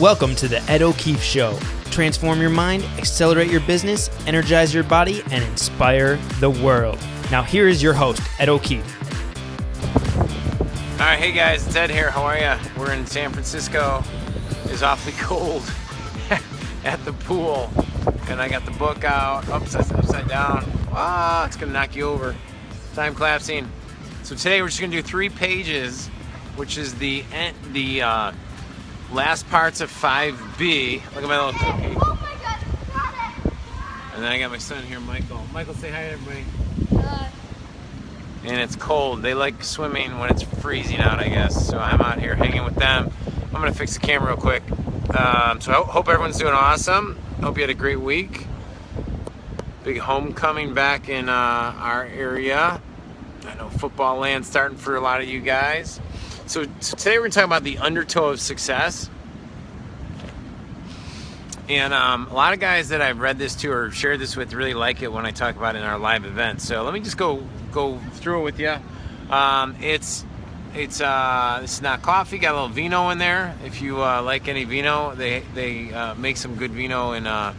Welcome to the Ed O'Keefe Show. Transform your mind, accelerate your business, energize your body, and inspire the world. Now here is your host, Ed O'Keefe. All right, hey guys, it's Ed here. How are you? We're in San Francisco. It's awfully cold at the pool, and I got the book out, upside down. Ah, it's gonna knock you over. Time collapsing. So today we're just gonna do 3 pages, which is the last parts of 5B. Look at my little cookie. Oh my God, got it! And then I got my son here, Michael. Michael, say hi to everybody. Hi. And it's cold. They like swimming when it's freezing out, I guess. So I'm out here hanging with them. I'm gonna fix the camera real quick. So I hope everyone's doing awesome. Hope you had a great week. Big homecoming back in our area. I know football land starting for a lot of you guys. So today we're gonna talk about the Undertow of Success. And a lot of guys that I've read this to or shared this with really like it when I talk about it in our live events. So let me just go through it with you. It's not coffee. Got a little vino in there. If you like any vino, they make some good vino in well,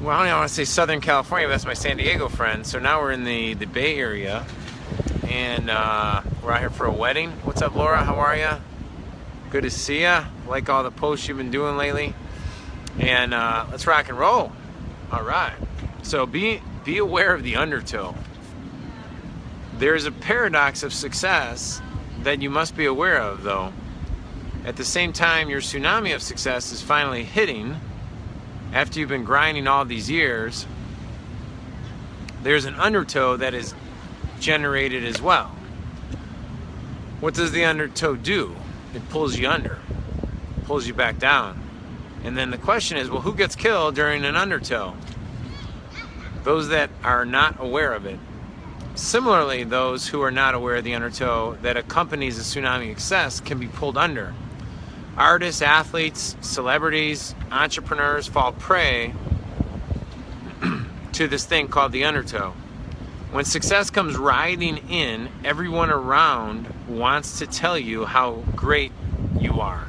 I don't want to say Southern California, but that's my San Diego friend. So now we're in the Bay Area, and we're out here for a wedding. What's up, Laura? How are you? Good to see ya. Like all the posts you've been doing lately. And let's rock and roll. All right. So be aware of the undertow. There's a paradox of success that you must be aware of, though. At the same time, your tsunami of success is finally hitting. After you've been grinding all these years, there's an undertow that is generated as well. What does the undertow do? It pulls you under, pulls you back down. And then the question is, well, who gets killed during an undertow? Those that are not aware of it. Similarly, those who are not aware of the undertow that accompanies a tsunami excess can be pulled under. Artists, athletes, celebrities, entrepreneurs fall prey to this thing called the undertow. When success comes riding in, everyone around wants to tell you how great you are.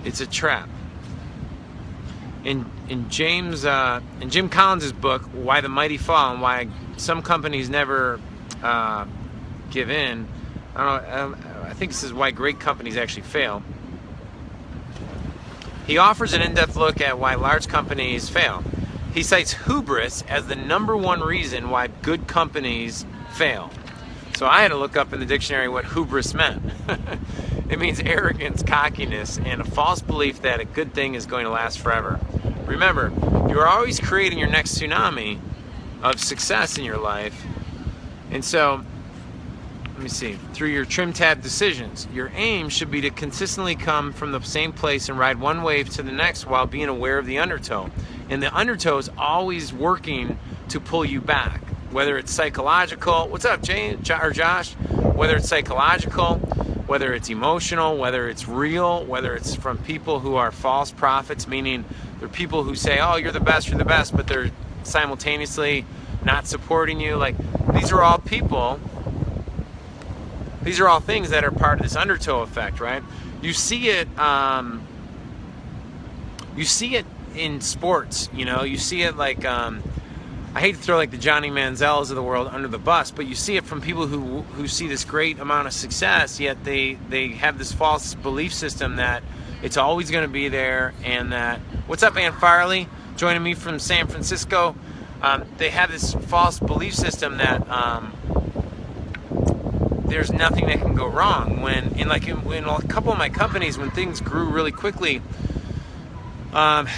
It's a trap. In Jim Collins' book, Why the Mighty Fall and Why Some Companies Never Give In, I think this is why great companies actually fail. He offers an in-depth look at why large companies fail. He cites hubris as the #1 reason why good companies fail. So I had to look up in the dictionary what hubris meant. It means arrogance, cockiness, and a false belief that a good thing is going to last forever. Remember, you are always creating your next tsunami of success in your life. And so, let me see, through your Trimtab decisions, your aim should be to consistently come from the same place and ride one wave to the next while being aware of the undertow. And the undertow is always working to pull you back, whether it's psychological. What's up, Jay or Josh? Whether it's psychological, whether it's emotional, whether it's real, whether it's from people who are false prophets, meaning they're people who say, oh, you're the best, but they're simultaneously not supporting you. Like, these are all people. These are all things that are part of this undertow effect, right? You see it. You see it in sports. You know, you see it like. I hate to throw like the Johnny Manziels of the world under the bus, but you see it from people who see this great amount of success, yet they have this false belief system that it's always going to be there, and that. What's up, Ann Farley? Joining me from San Francisco. They have this false belief system that. There's nothing that can go wrong. When in a couple of my companies, when things grew really quickly,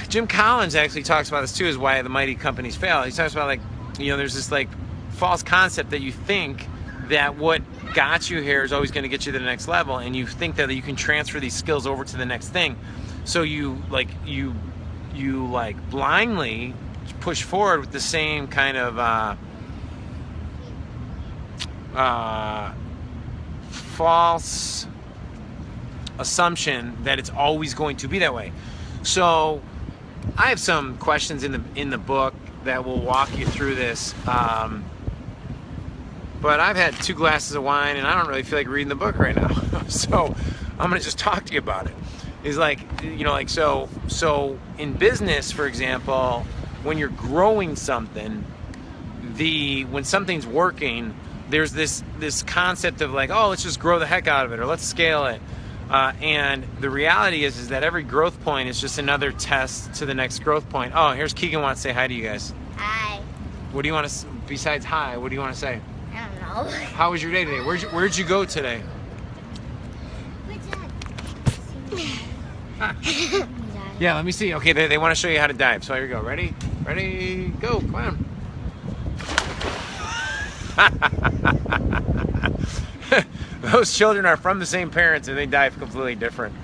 Jim Collins actually talks about this too, is why the mighty companies fail. He talks about there's this false concept that you think that what got you here is always going to get you to the next level, and you think that you can transfer these skills over to the next thing. So you blindly push forward with the same kind of false assumption that it's always going to be that way. So I have some questions in the book that will walk you through this. but I've had 2 glasses of wine and I don't really feel like reading the book right now. So I'm gonna just talk to you about it. Is like, you know, like so in business, for example, when you're growing something, when something's working, there's this concept of like, oh, let's just grow the heck out of it, or let's scale it. And the reality is that every growth point is just another test to the next growth point. Oh, here's Keegan wants to say hi to you guys. Hi. What do you want to, besides hi, what do you want to say? I don't know. How was your day today? Where'd you go today? Yeah, let me see. Okay, they want to show you how to dive. So here we go. Ready? Ready? Go. Come on. Those children are from the same parents and they dive completely different.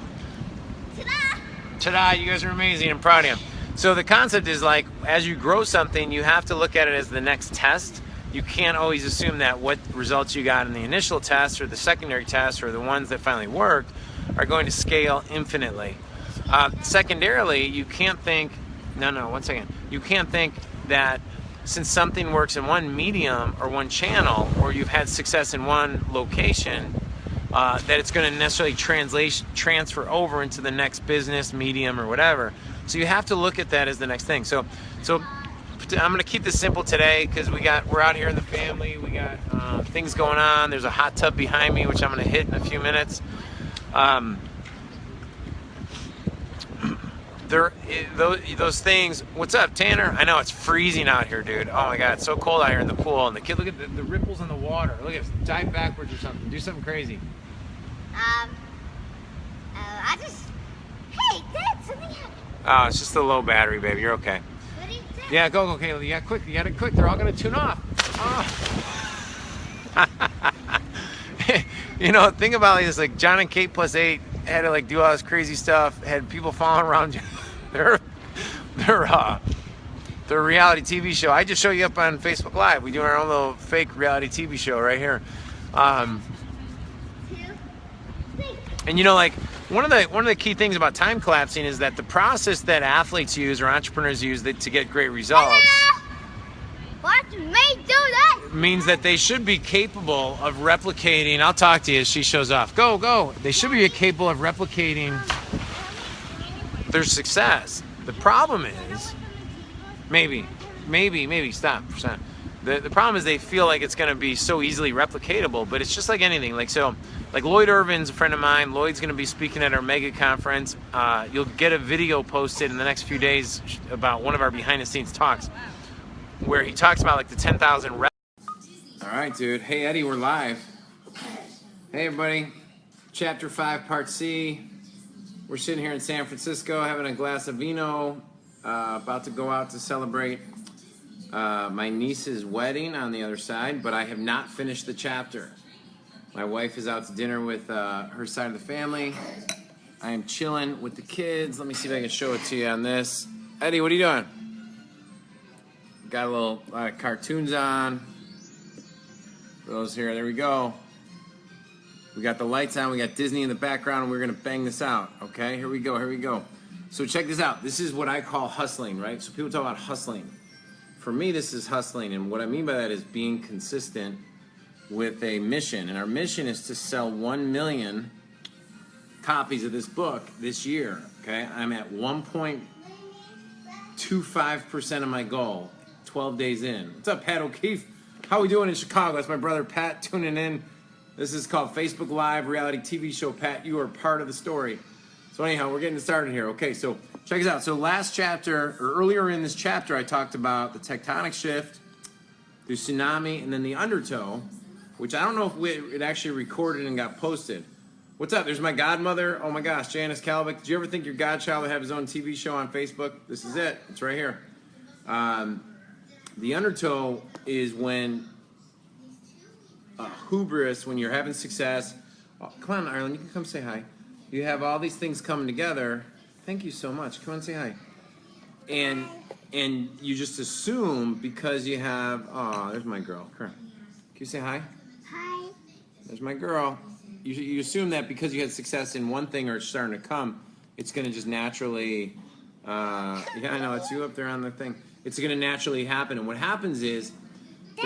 Ta-da! Ta-da, you guys are amazing. I'm proud of you. So the concept is like, as you grow something, you have to look at it as the next test. You can't always assume that what results you got in the initial test or the secondary test or the ones that finally worked are going to scale infinitely. Secondarily, you can't think, one second. You can't think that since something works in one medium or one channel, or you've had success in one location, that it's going to necessarily transfer over into the next business, medium, or whatever. So you have to look at that as the next thing. So I'm going to keep this simple today because we're out here in the family. We got things going on. There's a hot tub behind me, which I'm going to hit in a few minutes. Those things. What's up, Tanner? I know it's freezing out here, dude. Oh my God, it's so cold out here in the pool. And the kid, look at the ripples in the water. Look at it. Dive backwards or something. Do something crazy. Hey, Dad, something happened. Oh, it's just the low battery, baby. You're okay. What is that? Yeah, go, Kayla. Yeah, quick. You gotta quick. They're all gonna tune off. Oh. You know, think about this. Like John and Kate plus 8 had to like do all this crazy stuff. Had people following around you. Their reality TV show. I just show you up on Facebook Live. We do our own little fake reality TV show right here. And you know, like one of the key things about time collapsing is that the process that athletes use or entrepreneurs use to get great results Watch me do that. means that they should be capable of replicating. I'll talk to you as she shows off. Go. They should be capable of replicating their success. The problem is, maybe, stop for a second. The problem is they feel like it's going to be so easily replicatable, but it's just like anything. Like Lloyd Irvin's a friend of mine. Lloyd's going to be speaking at our mega conference. You'll get a video posted in the next few days about one of our behind the scenes talks where he talks about like the 10,000 reps. All right, dude. Hey, Eddie, we're live. Hey, everybody. Chapter 5, Part C. We're sitting here in San Francisco having a glass of vino, about to go out to celebrate my niece's wedding on the other side, but I have not finished the chapter. My wife is out to dinner with her side of the family. I am chilling with the kids. Let me see if I can show it to you on this. Eddie, what are you doing? Got a lot of cartoons on. For those here, there we go. We got the lights on, we got Disney in the background, and we're gonna bang this out, okay? Here we go. So check this out. This is what I call hustling, right? So people talk about hustling. For me, this is hustling, and what I mean by that is being consistent with a mission. And our mission is to sell 1 million copies of this book this year, okay? I'm at 1.25% of my goal, 12 days in. What's up, Pat O'Keefe? How we doing in Chicago? That's my brother Pat tuning in. This is called Facebook Live Reality TV Show. Pat, you are part of the story. So anyhow, we're getting started here. Okay, so check this out. So last chapter, or earlier in this chapter, I talked about the tectonic shift, the tsunami, and then the undertow, which I don't know if it actually recorded and got posted. What's up? There's my godmother. Oh my gosh, Janice Calvick. Did you ever think your godchild would have his own TV show on Facebook? This is it. It's right here. The undertow is when hubris, when you're having success. Oh, come on, Ireland, you can come say hi. You have all these things coming together. Thank you so much. Come on, say hi. And you just assume because you have, oh, there's my girl. Come on. Can you say hi? Hi. There's my girl. You assume that because you had success in one thing or it's starting to come, it's going to just naturally, yeah, I know, it's you up there on the thing. It's going to naturally happen. And what happens is,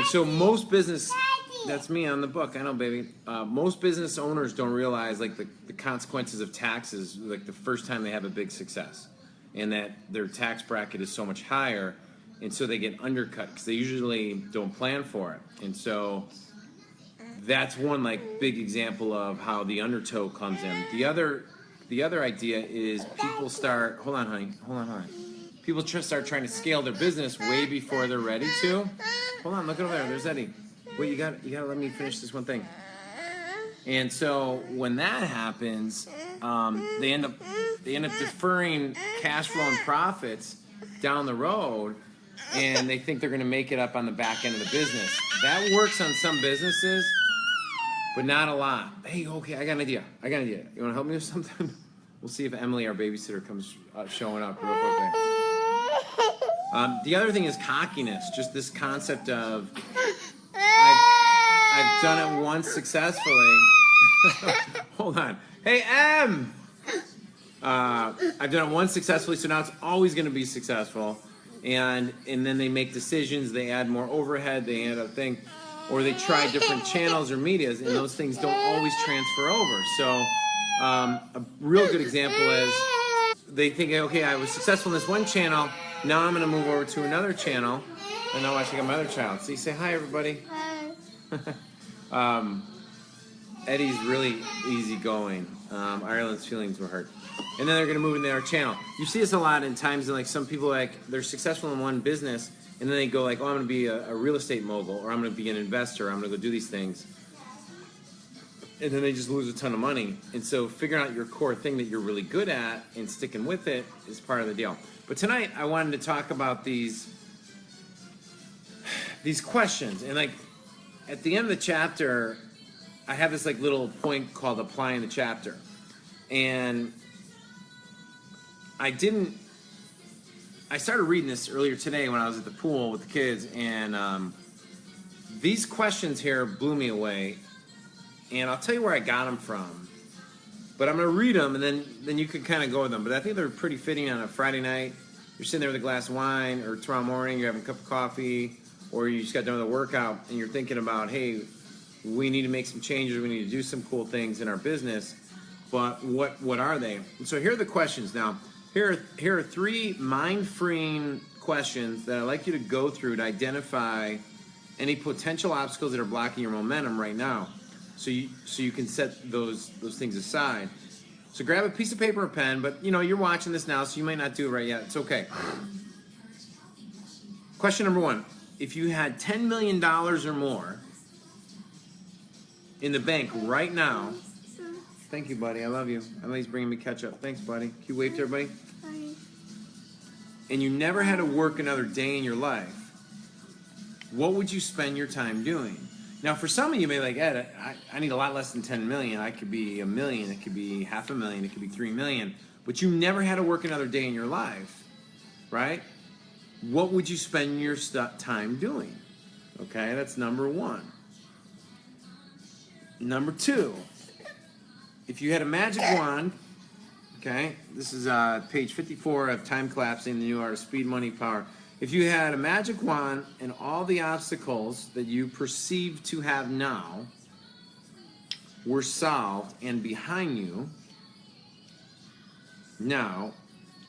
so most business... Daddy. That's me on the book. I know, baby. Most business owners don't realize like the consequences of taxes like the first time they have a big success, and that their tax bracket is so much higher, and so they get undercut because they usually don't plan for it. And so that's one like big example of how the undertow comes in. The other idea is people start. Hold on, honey. Hold on, honey. People start trying to scale their business way before they're ready to. Hold on, look over there. There's Eddie. Wait, you gotta let me finish this one thing. And so when that happens, they end up deferring cash flow and profits down the road, and they think they're going to make it up on the back end of the business. That works on some businesses, but not a lot. Hey, okay, I got an idea. You want to help me with something? We'll see if Emily, our babysitter, comes showing up real quickly. The other thing is cockiness. Just this concept of I've done it once successfully. Hold on. Hey, Em! I've done it once successfully, so now it's always going to be successful. And then they make decisions, they add more overhead, they add a thing, or they try different channels or medias, and those things don't always transfer over. So a real good example is they think, okay, I was successful in this one channel, now I'm going to move over to another channel, and now I should get my other child. See, say hi, everybody. Eddie's really easygoing. Ireland's feelings were hurt. And then they're going to move into their channel. You see this a lot in times in like some people like they're successful in one business and then they go like, oh, I'm going to be a real estate mogul, or I'm going to be an investor, or I'm going to go do these things. And then they just lose a ton of money. And so figuring out your core thing that you're really good at and sticking with it is part of the deal. But tonight I wanted to talk about these questions. And like at the end of the chapter, I have this like little point called applying the chapter. And I started reading this earlier today when I was at the pool with the kids, and these questions here blew me away. And I'll tell you where I got them from. But I'm going to read them, and then you can kind of go with them. But I think they're pretty fitting on a Friday night. You're sitting there with a glass of wine, or tomorrow morning you're having a cup of coffee, or you just got done with a workout, and you're thinking about, hey, we need to make some changes, we need to do some cool things in our business. But what are they? And so here are the questions. Now, here are 3 mind-freeing questions that I'd like you to go through to identify any potential obstacles that are blocking your momentum right now. So you can set those things aside. So grab a piece of paper or pen, but you're watching this now, so you might not do it right yet. It's okay. Question number 1. If you had $10 million or more in the bank right now. Thank you, buddy. I love you. Emily's bringing me ketchup. Thanks, buddy. Can you wave to everybody? Bye. And you never had to work another day in your life, what would you spend your time doing? Now, for some of you may be like, Ed, I need a lot less than 10 million. I could be $1 million. It could be $500,000. It could be $3 million. But you never had to work another day in your life, right? What would you spend your time doing? Okay, that's number 1. Number 2, if you had a magic wand, okay, this is page 54 of Time Collapsing, the New Art of Speed, Money, Power. If you had a magic wand and all the obstacles that you perceive to have now were solved and behind you, now,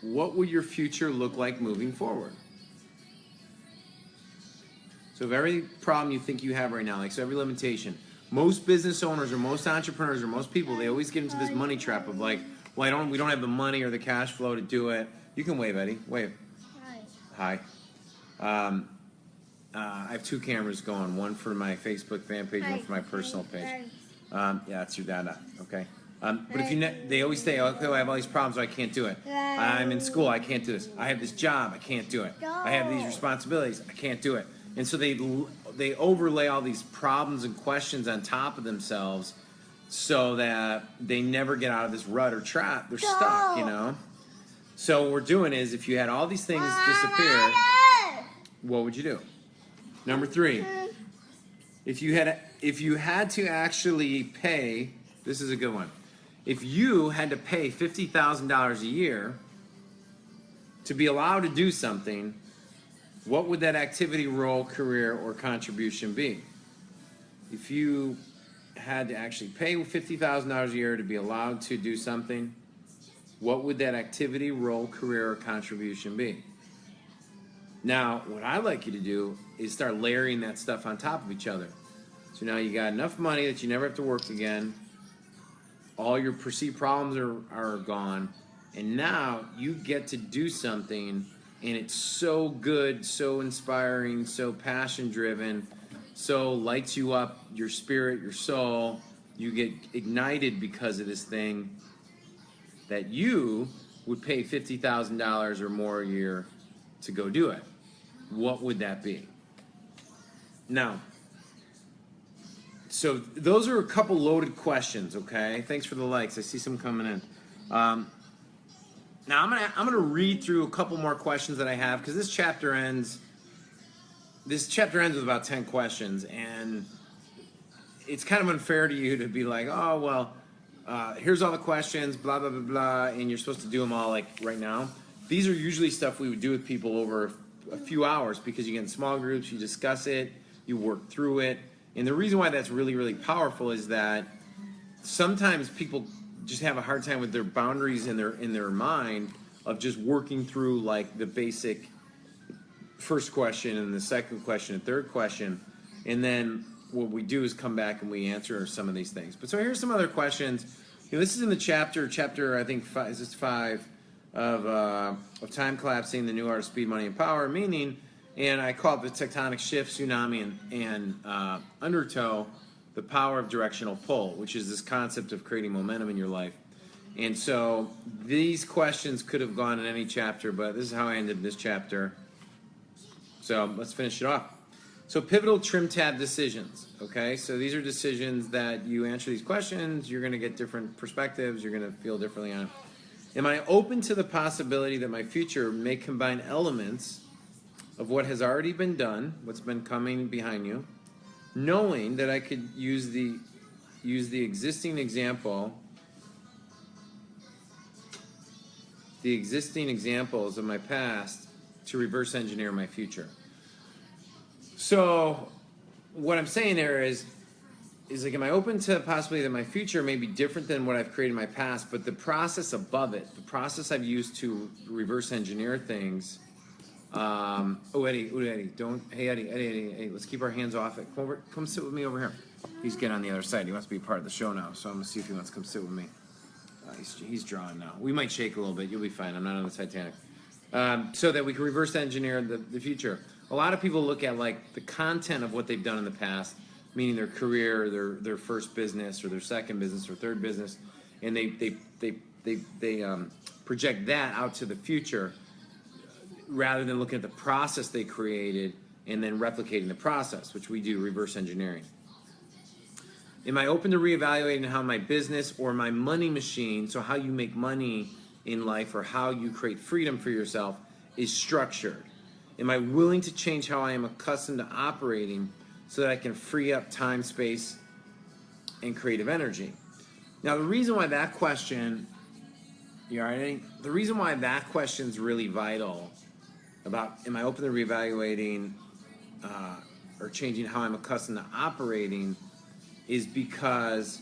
what would your future look like moving forward? So if every problem you think you have right now, like so every limitation, most business owners or most entrepreneurs or most people, they always get into this money trap of like, well, we don't have the money or the cash flow to do it. You can wave, Eddie. Wave. Hi. I have 2 cameras going, one for my Facebook fan page, one for my personal page. Yeah, that's your dada. Okay. But if they always say, okay, I have all these problems, so I can't do it. I'm in school, I can't do this. I have this job, I can't do it. I have these responsibilities, I can't do it. And so they overlay all these problems and questions on top of themselves so that they never get out of this rut or trap. They're stuck, So what we're doing is if you had all these things disappear, what would you do? Number 3, if you had to actually pay, this is a good one. If you had to pay $50,000 a year to be allowed to do something, what would that activity, role, career, or contribution be? if you had to actually pay $50,000 a year to be allowed to do something, what would that activity, role, career, or contribution be? Now, what I'd like you to do is start layering that stuff on top of each other. So now you got enough money that you never have to work again. All your perceived problems are gone. And now you get to do something, and it's so good, so inspiring, so passion-driven, so lights you up, your spirit, your soul. You get ignited because of this thing that you would pay $50,000 or more a year to go do it. What would that be? Now, so those are a couple loaded questions, okay? Thanks for the likes. I see some coming in. Now I'm gonna read through a couple more questions that I have, because this chapter ends with about 10 questions, and it's kind of unfair to you to be like, oh well, here's all the questions, blah blah blah blah, and you're supposed to do them all like right now. These are usually stuff we would do with people over a few hours, because you get in small groups, you discuss it, you work through it. And the reason why that's really, really powerful is that sometimes people just have a hard time with their boundaries in their mind of just working through like the basic first question and the second question and third question. And then what we do is come back and we answer some of these things. But so here's some other questions. This is in the chapter I think 5 of Time Collapsing, the New Art of Speed, Money, and Power, meaning, and I call it the tectonic shift, tsunami, and undertow, the power of directional pull, which is this concept of creating momentum in your life. And so these questions could have gone in any chapter, but this is how I ended this chapter. So let's finish it off. So pivotal Trimtab decisions, okay? So these are decisions that you answer these questions, you're going to get different perspectives, you're going to feel differently on it. Am I open to the possibility that my future may combine elements of what has already been done, what's been coming behind you, knowing that I could use the existing examples of my past to reverse engineer my future? So what I'm saying there is like, am I open to the possibility that my future may be different than what I've created in my past, but the process above it, the process I've used to reverse engineer things. Eddie, don't. Hey, Eddie, let's keep our hands off it. Come sit with me over here. He's getting on the other side. He wants to be part of the show now, so I'm gonna see if he wants to come sit with me. He's drawing now. We might shake a little bit. You'll be fine. I'm not on the Titanic. So that we can reverse engineer the future. A lot of people look at like the content of what they've done in the past, meaning their career, their first business, or their second business, or third business, and they project that out to the future, rather than looking at the process they created and then replicating the process, which we do, reverse engineering. Am I open to reevaluating how my business or my money machine, so how you make money in life or how you create freedom for yourself, is structured? Am I willing to change how I am accustomed to operating so that I can free up time, space, and creative energy? Now, the reason why that question, the reason why that question is really vital about am I open to reevaluating or changing how I'm accustomed to operating is because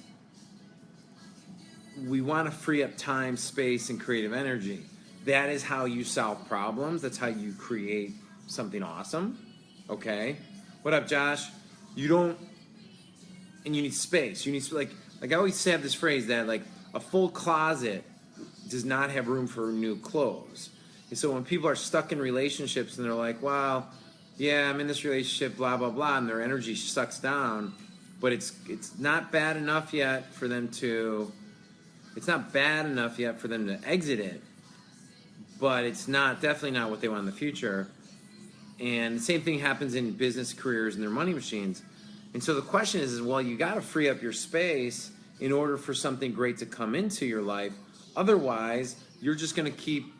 we want to free up time, space, and creative energy. That is how you solve problems. That's how you create something awesome. Okay? What up, Josh? You need space. You need, like I always have this phrase that like a full closet does not have room for new clothes. And so when people are stuck in relationships and they're like, well, yeah, I'm in this relationship, blah, blah, blah, and their energy sucks down, but it's not bad enough yet for them to exit it, but it's definitely not what they want in the future. And the same thing happens in business careers and their money machines. And so the question is well, you got to free up your space in order for something great to come into your life. Otherwise, you're just going to keep,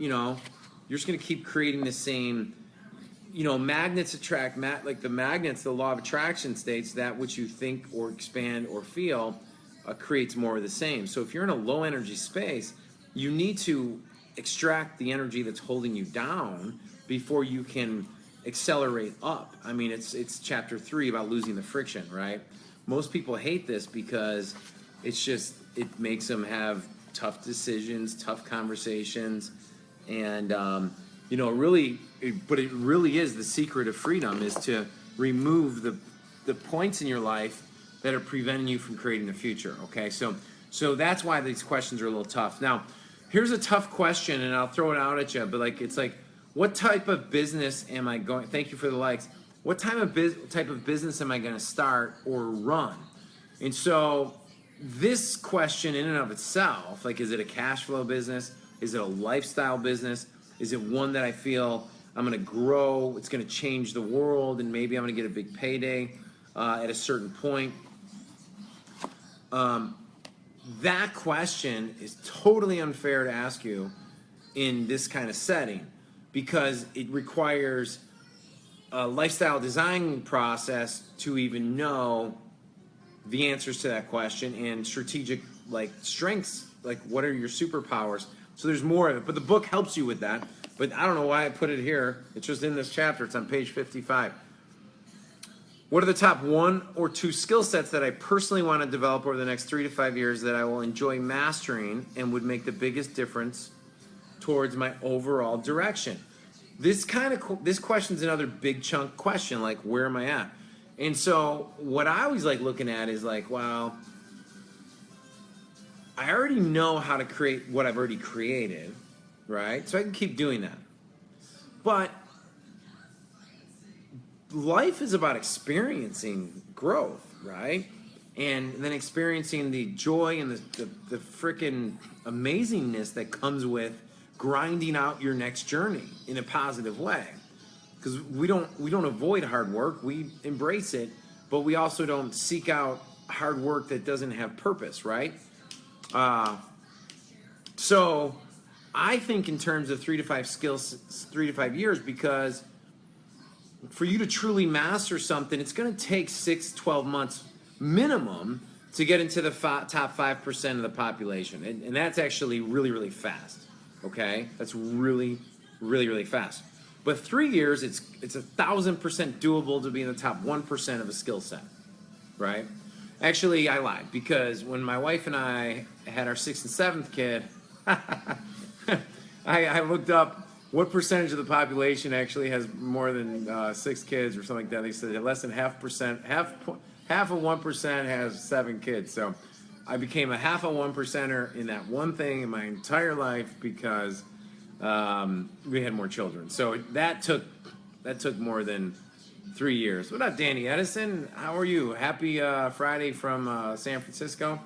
creating the same, magnets attract, like the magnets, the law of attraction states that which you think or expand or feel creates more of the same. So if you're in a low energy space, you need to extract the energy that's holding you down before you can accelerate up. I mean, it's chapter 3 about losing the friction, right? most people hate this because it makes them have tough decisions, tough conversations, and it really is the secret of freedom is to remove the points in your life that are preventing you from creating the future. Okay, so that's why these questions are a little tough. Now, here's a tough question, and I'll throw it out at you. But it's like, what type of business am I going? Thank you for the likes. What type of business am I going to start or run? And so this question in and of itself, like, is it a cash flow business? Is it a lifestyle business? Is it one that I feel I'm going to grow? It's going to change the world, and maybe I'm going to get a big payday at a certain point. That question is totally unfair to ask you in this kind of setting because it requires a lifestyle design process to even know the answers to that question and strategic strengths, what are your superpowers. So there's more of it, but the book helps you with that. But I don't know why I put it here. It's just in this chapter. It's on page 55. What are the top 1 or 2 skill sets that I personally want to develop over the next 3 to 5 years that I will enjoy mastering and would make the biggest difference towards my overall direction? This question's another big chunk question, like, where am I at? And so what I always like looking at is well, I already know how to create what I've already created, right? So I can keep doing that. But life is about experiencing growth, right? And then experiencing the joy and the freaking amazingness that comes with grinding out your next journey in a positive way. Because we don't avoid hard work, we embrace it, but we also don't seek out hard work that doesn't have purpose, right? So I think in terms of 3 to 5 years, because for you to truly master something, it's going to take 6-12 months minimum to get into the top 5% of the population. And that's actually really, really fast. Okay? That's really, really, really fast. But 3 years, it's 1,000% doable to be in the top 1% of a skill set. Right? Actually, I lied, because when my wife and I had our 6th and 7th kid, I looked up what percentage of the population actually has more than 6 kids or something like that. They said less than half of 1% has 7 kids. So I became a half of 1%er in that one thing in my entire life because we had more children. So that took more than 3 years. What up, Danny Edison? How are you? Happy Friday from San Francisco.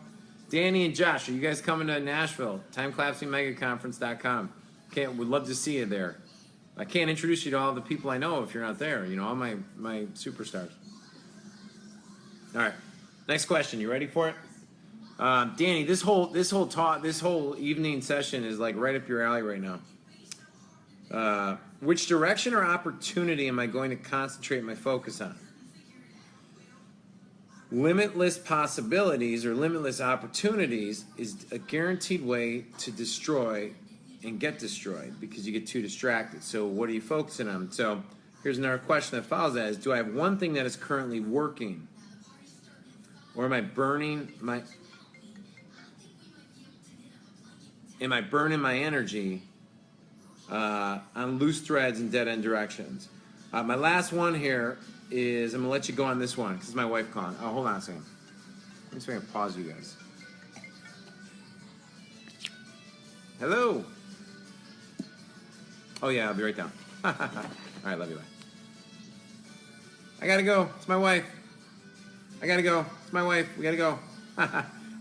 Danny and Josh, are you guys coming to Nashville? TimeCollapsingMegaConference.com. Would love to see you there. I can't introduce you to all the people I know if you're not there. All my superstars. All right, next question. You ready for it? Danny, this whole evening session is right up your alley right now. Which direction or opportunity am I going to concentrate my focus on? Limitless possibilities or limitless opportunities is a guaranteed way to destroy and get destroyed because you get too distracted. So what are you focusing on? So here's another question that follows that is, do I have one thing that is currently working? Or am I burning my energy on loose threads and dead-end directions? My last one here is, I'm going to let you go on this one because it's my wife calling. Oh, hold on a second. Let me see if I can pause you guys. Hello. Oh, yeah, I'll be right down. All right, love you, bye. I got to go. It's my wife. I got to go. It's my wife. We got to go.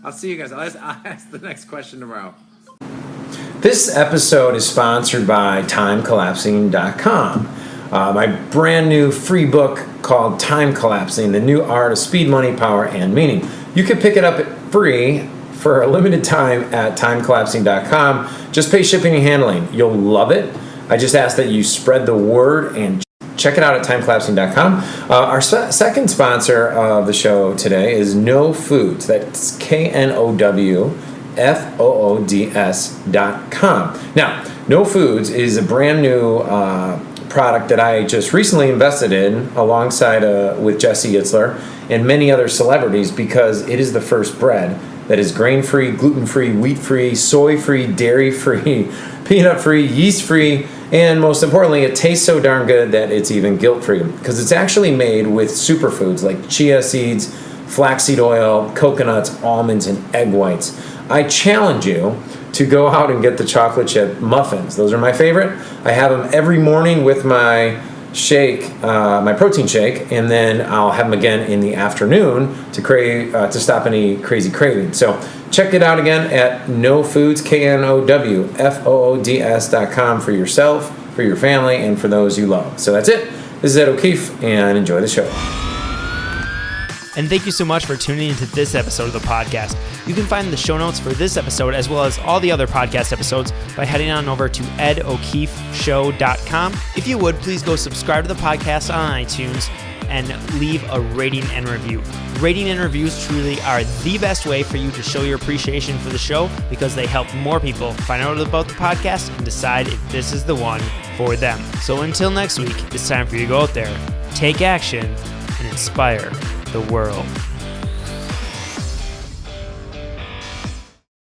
I'll see you guys. I'll ask the next question tomorrow. This episode is sponsored by TimeCollapsing.com. My brand new free book called Time Collapsing, The New Art of Speed, Money, Power, and Meaning. You can pick it up free for a limited time at TimeCollapsing.com. Just pay shipping and handling. You'll love it. I just ask that you spread the word and check it out at TimeCollapsing.com. Our second sponsor of the show today is No Foods. That's KNOWFOODS.com. Now, No Foods is a brand new product that I just recently invested in alongside with Jesse Itzler and many other celebrities, because it is the first bread that is grain-free, gluten-free, wheat-free, soy-free, dairy-free, peanut-free, yeast-free, and most importantly, it tastes so darn good that it's even guilt-free, because it's actually made with superfoods like chia seeds, flaxseed oil, coconuts, almonds, and egg whites. I challenge you to go out and get the chocolate chip muffins. Those are my favorite. I have them every morning with my shake, my protein shake, and then I'll have them again in the afternoon to stop any crazy craving. So check it out again at knowfoods, KNOWFOODS.com for yourself, for your family, and for those you love. So that's it. This is Ed O'Keefe, and enjoy the show. And thank you so much for tuning into this episode of the podcast. You can find the show notes for this episode as well as all the other podcast episodes by heading on over to edokeefeshow.com. If you would, please go subscribe to the podcast on iTunes and leave a rating and review. Rating and reviews truly are the best way for you to show your appreciation for the show, because they help more people find out about the podcast and decide if this is the one for them. So until next week, it's time for you to go out there, take action, and inspire the world.